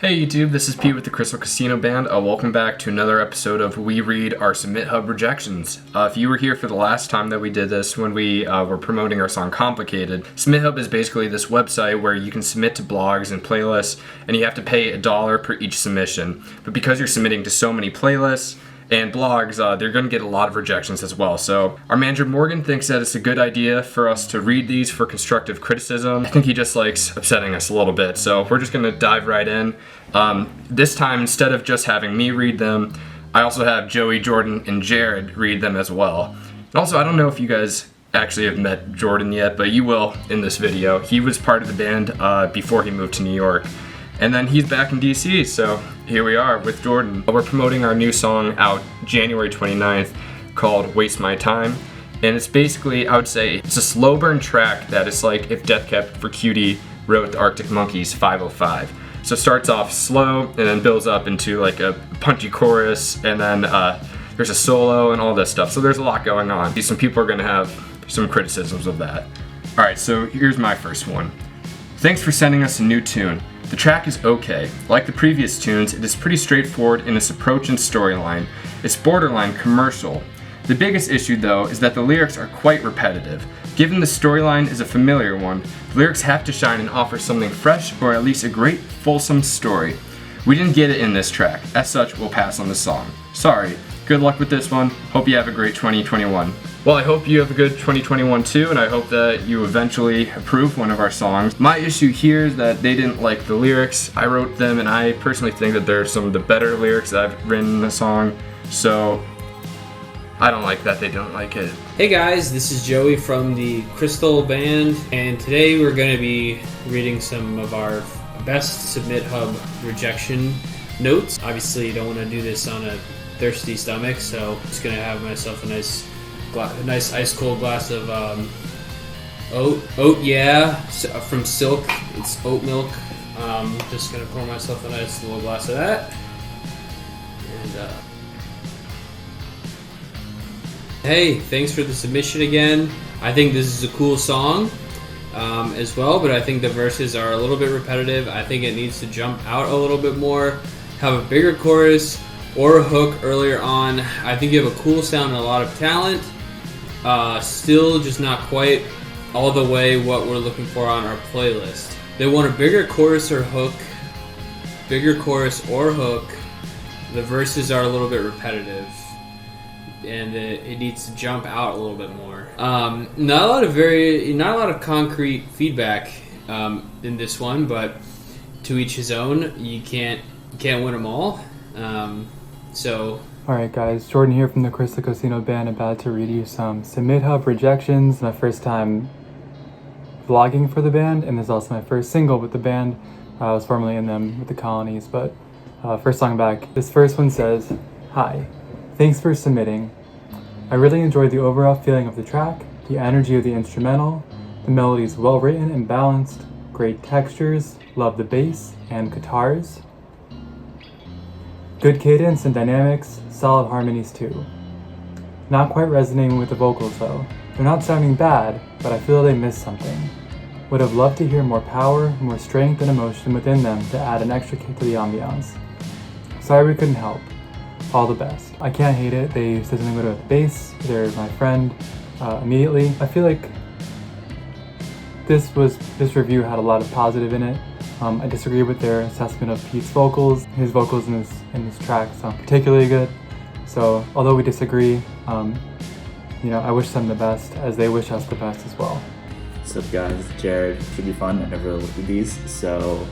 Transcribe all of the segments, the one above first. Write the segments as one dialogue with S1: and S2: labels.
S1: Hey YouTube, this is Pete with the Crystal Casino Band. Welcome back to another episode of We Read Our Submithub Rejections. If you were here for the last time that we did this, when we were promoting our song Complicated, Submithub is basically this website where you can submit to blogs and playlists, and you have to pay $1 per each submission. But because you're submitting to so many playlists and blogs, they're going to get a lot of rejections as well. So our manager Morgan thinks that it's a good idea for us to read these for constructive criticism. I think he just likes upsetting us a little bit, so we're just going to dive right in. This time, instead of just having me read them, I also have Joey, Jordan, and Jarrod read them as well. And also, I don't know if you guys actually have met Jordan yet, but you will in this video. He was part of the band before he moved to New York. And then he's back in DC, so here we are with Jordan. We're promoting our new song out January 29th called Waste My Time. And it's basically, I would say, it's a slow burn track that is like if Death Cab for Cutie wrote the Arctic Monkeys 505. So it starts off slow and then builds up into like a punchy chorus, and then there's a solo and all this stuff. So there's a lot going on. Some people are gonna have some criticisms of that. All right, so here's my first one. Thanks for sending us a new tune. The track is okay. Like the previous tunes, it is pretty straightforward in its approach and storyline. It's borderline commercial. The biggest issue though is that the lyrics are quite repetitive. Given the storyline is a familiar one, the lyrics have to shine and offer something fresh or at least a great, fulsome story. We didn't get it in this track. As such, we'll pass on the song. Sorry. Good luck with this one. Hope you have a great 2021. Well, I hope you have a good 2021 too, and I hope that you eventually approve one of our songs. My issue here is that they didn't like the lyrics. I wrote them, and I personally think that they're some of the better lyrics that I've written in the song, so I don't like that they don't like it.
S2: Hey guys, this is Joey from the Crystal Band, and today we're going to be reading some of our best Submithub rejection notes. Obviously, you don't want to do this on a thirsty stomach, so I'm just going to have myself a nice ice cold glass of oat yeah from Silk. It's oat milk. Just going to pour myself a nice little glass of that. And hey, thanks for the submission again. I think this is a cool song as well, but I think the verses are a little bit repetitive. I think it needs to jump out a little bit more, have a bigger chorus or a hook earlier on. I think you have a cool sound and a lot of talent. Still just not quite all the way what we're looking for on our playlist. They want a bigger chorus or hook. Bigger chorus or hook. The verses are a little bit repetitive, and it needs to jump out a little bit more. Not a lot of concrete feedback in this one, but to each his own. You can't win them all.
S3: Alright guys, Jordan here from the Crystal Casino Band, about to read you some Submithub Rejections. My first time vlogging for the band, and this is also my first single with the band. I was formerly in them with the Colonies, but first song back. This first one says, "Hi, thanks for submitting. I really enjoyed the overall feeling of the track, the energy of the instrumental, the melody is well written and balanced, great textures, love the bass and guitars. Good cadence and dynamics, solid harmonies too. Not quite resonating with the vocals though. They're not sounding bad, but I feel they missed something. Would have loved to hear more power, more strength and emotion within them to add an extra kick to the ambiance. Sorry we couldn't help. All the best." I can't hate it. They said something good about the bass. They're my friend immediately. I feel like this review had a lot of positive in it. I disagree with their assessment of Pete's vocals. His vocals in this track sound particularly good. So although we disagree, I wish them the best as they wish us the best as well.
S4: What's up guys, it's Jarrod. Should be fun. I never really looked at these, so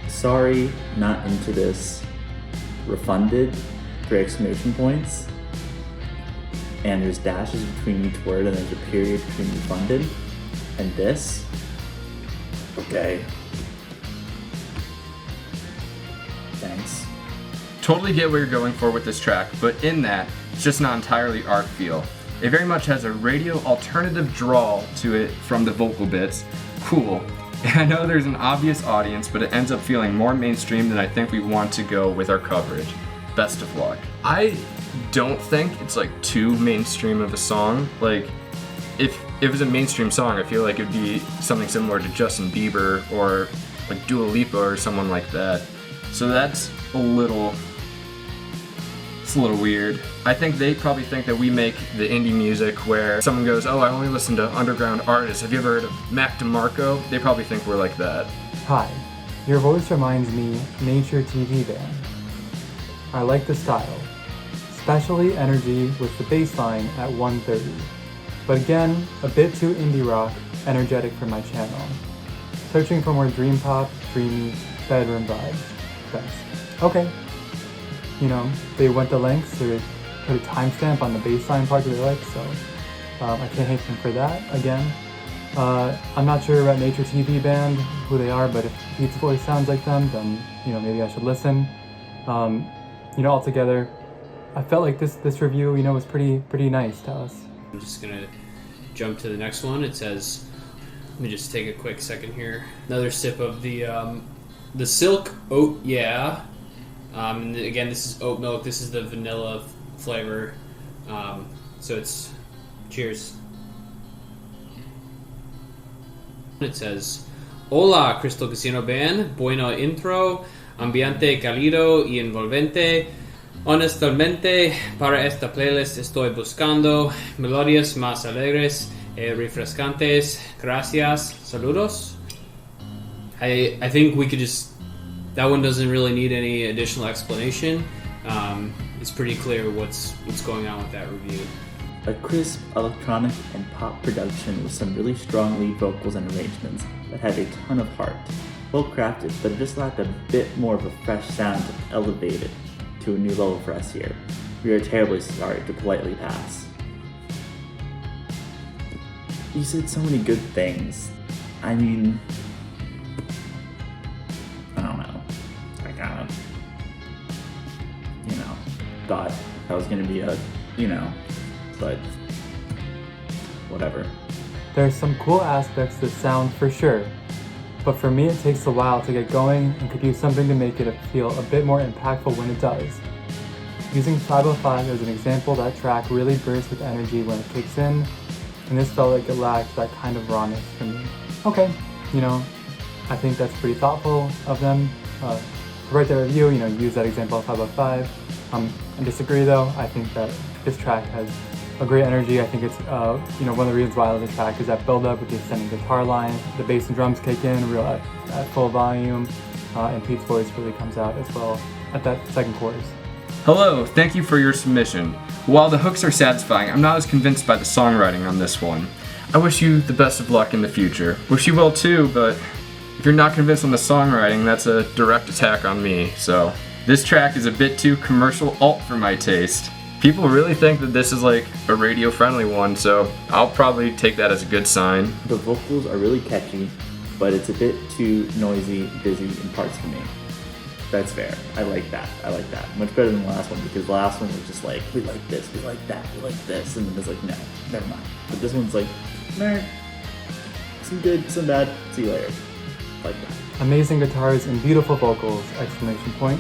S4: sorry, not into this. Refunded, 3 exclamation points, and there's dashes between each word, and there's a period between refunded and this. Okay. Thanks.
S1: Totally get what you're going for with this track, but in that, it's just not entirely our feel. It very much has a radio alternative drawl to it from the vocal bits. Cool. And I know there's an obvious audience, but it ends up feeling more mainstream than I think we want to go with our coverage. Best of luck. I don't think it's like too mainstream of a song. Like, if it was a mainstream song, I feel like it would be something similar to Justin Bieber or like Dua Lipa or someone like that. So that's a little weird. I think they probably think that we make the indie music where someone goes, oh, I only listen to underground artists. Have you ever heard of Mac DeMarco? They probably think we're like that.
S3: Hi, your voice reminds me Nature TV Band. I like the style, especially energy with the bass line at 1:30. But again, a bit too indie rock, energetic for my channel. Searching for more dream pop, dreamy, bedroom vibes. Thanks. Okay. You know, they went the lengths to put a timestamp on the bassline part that they like, so I can't hate them for that. Again, I'm not sure about Nature TV Band, who they are, but if Pete's voice sounds like them, then, you know, maybe I should listen. You know, altogether, I felt like this review, you know, was pretty nice to us.
S2: I'm just gonna jump to the next one. It says, let me just take a quick second here. Another sip of the Silk Oat Yeah. And again, this is oat milk. This is the vanilla flavor. So it's cheers. It says, Hola, Crystal Casino Band. Bueno intro. Ambiente cálido y envolvente. Honestamente, para esta playlist estoy buscando melodías más alegres y refrescantes. Gracias. Saludos. I think we could just... That one doesn't really need any additional explanation. It's pretty clear what's going on with that review.
S4: A crisp electronic and pop production with some really strong lead vocals and arrangements that had a ton of heart. Well crafted, but it just lacked a bit more of a fresh sound to elevate it to a new level for us here. We are terribly sorry to politely pass. You said so many good things. I mean, I don't know. I kind of, you know, thought that was going to be a, you know, but whatever.
S3: There's some cool aspects to sound for sure, but for me it takes a while to get going and could use something to make it feel a bit more impactful when it does. Using 505 as an example, that track really bursts with energy when it kicks in, and this felt like it lacked that kind of rawness for me. Okay, you know, I think that's pretty thoughtful of them. To write their review, you know, use that example of 505. I disagree though. I think that this track has a great energy. I think it's, you know, one of the reasons why I love this track is that build-up with the ascending guitar line. The bass and drums kick in real at full volume, and Pete's voice really comes out as well at that second chorus.
S1: Hello, thank you for your submission. While the hooks are satisfying, I'm not as convinced by the songwriting on this one. I wish you the best of luck in the future. Wish you will too, but if you're not convinced on the songwriting, that's a direct attack on me, so. This track is a bit too commercial alt for my taste. People really think that this is like a radio-friendly one, so I'll probably take that as a good sign.
S4: The vocals are really catchy, but it's a bit too noisy, busy in parts for me. That's fair. I like that. Much better than the last one, because the last one was just like, we like this, we like that, we like this, and then it's like, no, never mind. But this one's like, meh, some good, some bad, see you later. Like that.
S3: Amazing guitars and beautiful vocals, exclamation point.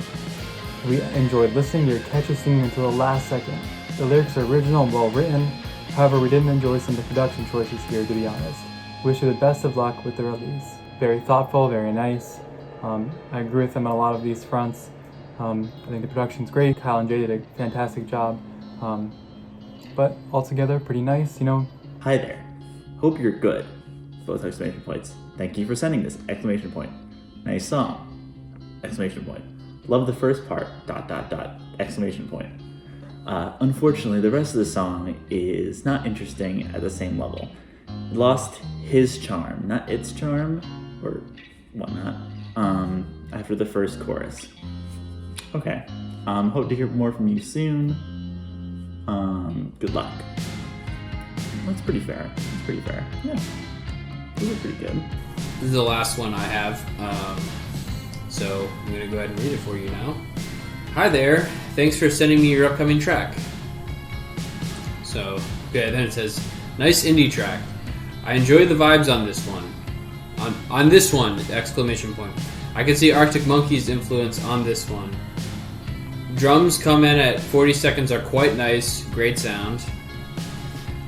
S3: We enjoyed listening to your catchy singing until the last second. The lyrics are original and well written, however we didn't enjoy some of the production choices here, to be honest. Wish you the best of luck with the release. Very thoughtful, very nice. I agree with them on a lot of these fronts. I think the production's great. Kyle and Jay did a fantastic job. But altogether, pretty nice, you know.
S4: Hi there. Hope you're good. Both exclamation points. Thank you for sending this! Exclamation point. Nice song! Exclamation point. Love the first part, ... exclamation point. Unfortunately, the rest of the song is not interesting at the same level. It lost his charm, not its charm, or whatnot, after the first chorus. Okay. Hope to hear more from you soon. Good luck. That's pretty fair. Yeah. Those are pretty good.
S2: This is the last one I have. So I'm going to go ahead and read it for you now. Hi there. Thanks for sending me your upcoming track. So, okay, then it says, nice indie track. I enjoy the vibes on this one. On this one, exclamation point. I can see Arctic Monkeys' influence on this one. Drums come in at 40 seconds are quite nice. Great sound.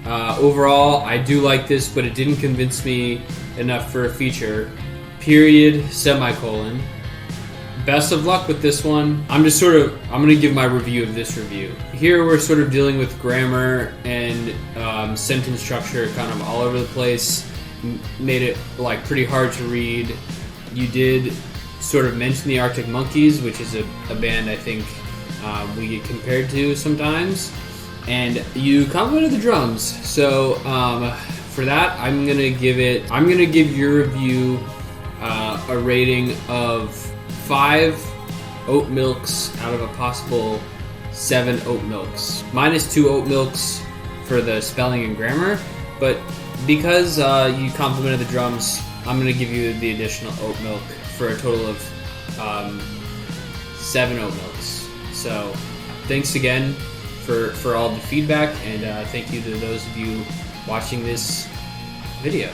S2: Overall, I do like this, but it didn't convince me enough for a feature. period, semicolon. Best of luck with this one. I'm going to give my review of this review. Here we're sort of dealing with grammar and sentence structure kind of all over the place. Made it like pretty hard to read. You did sort of mention the Arctic Monkeys, which is a band I think we get compared to sometimes. And you complimented the drums. So for that, I'm going to give your review a rating of 5 oat milks out of a possible 7 oat milks. Minus 2 oat milks for the spelling and grammar, but because you complimented the drums, I'm going to give you the additional oat milk for a total of 7 oat milks. So thanks again for all the feedback, and thank you to those of you watching this video.